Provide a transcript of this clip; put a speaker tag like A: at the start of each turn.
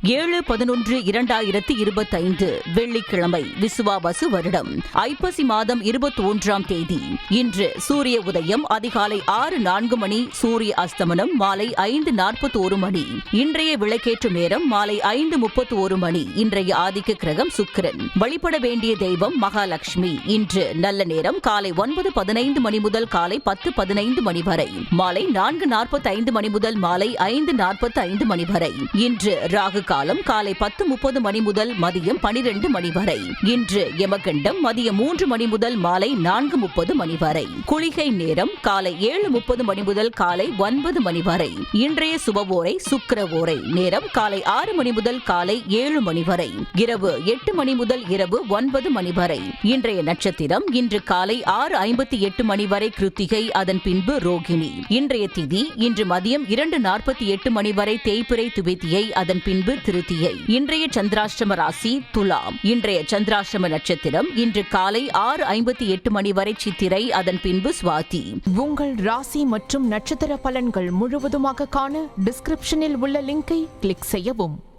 A: 7/11/2025 வெள்ளிக்கிழமை விசுவாவசு வருடம் ஐப்பசி மாதம் 21ஆம் தேதி. இன்று சூரிய உதயம் அதிகாலை 6:04 சூரிய அஸ்தமனம் மாலை 5:41 இன்றைய விளக்கேற்று நேரம் மாலை 5:31 இன்றைய ஆதிக்க கிரகம் சுக்கிரன். வழிபட வேண்டிய தெய்வம் மகாலட்சுமி. இன்று நல்ல நேரம் காலை 9:15 முதல் காலை 10:15 வரை, மாலை 4:45 முதல் மாலை 5:45 வரை. இன்று ராகு காலம் காலை 10:30 முதல் மதியம் 12 வரை. இன்று யமகண்டம் மதியம் 3 முதல் மாலை 4:30 வரை. குளிகை நேரம் காலை 7:30 முதல் காலை 9 வரை. இன்றைய சுபவோரை சுக்கிர ஓரை. நேரம் காலை 6 முதல் காலை 7 வரை. இரவு 8 முதல் இரவு 9 வரை. இன்றைய நட்சத்திரம் இன்று காலை 6:58 வரை கிருத்திகை, அதன் பின்பு ரோகிணி. இன்றைய திதி இன்று மதியம் 2:48 வரை தேய்பிறை துவிதியை, அதன் பின்பு திருத்தியை. இன்றைய சந்திராஷ்டம ராசி துலாம். இன்றைய சந்திராஷ்டம நட்சத்திரம் இன்று காலை 6:58 வரை சித்திரை, அதன் பின்பு சுவாதி.
B: உங்கள் ராசி மற்றும் நட்சத்திர பலன்கள் முழுவதுமாக காண டிஸ்கிரிப்ஷனில் உள்ள லிங்கை கிளிக் செய்யவும்.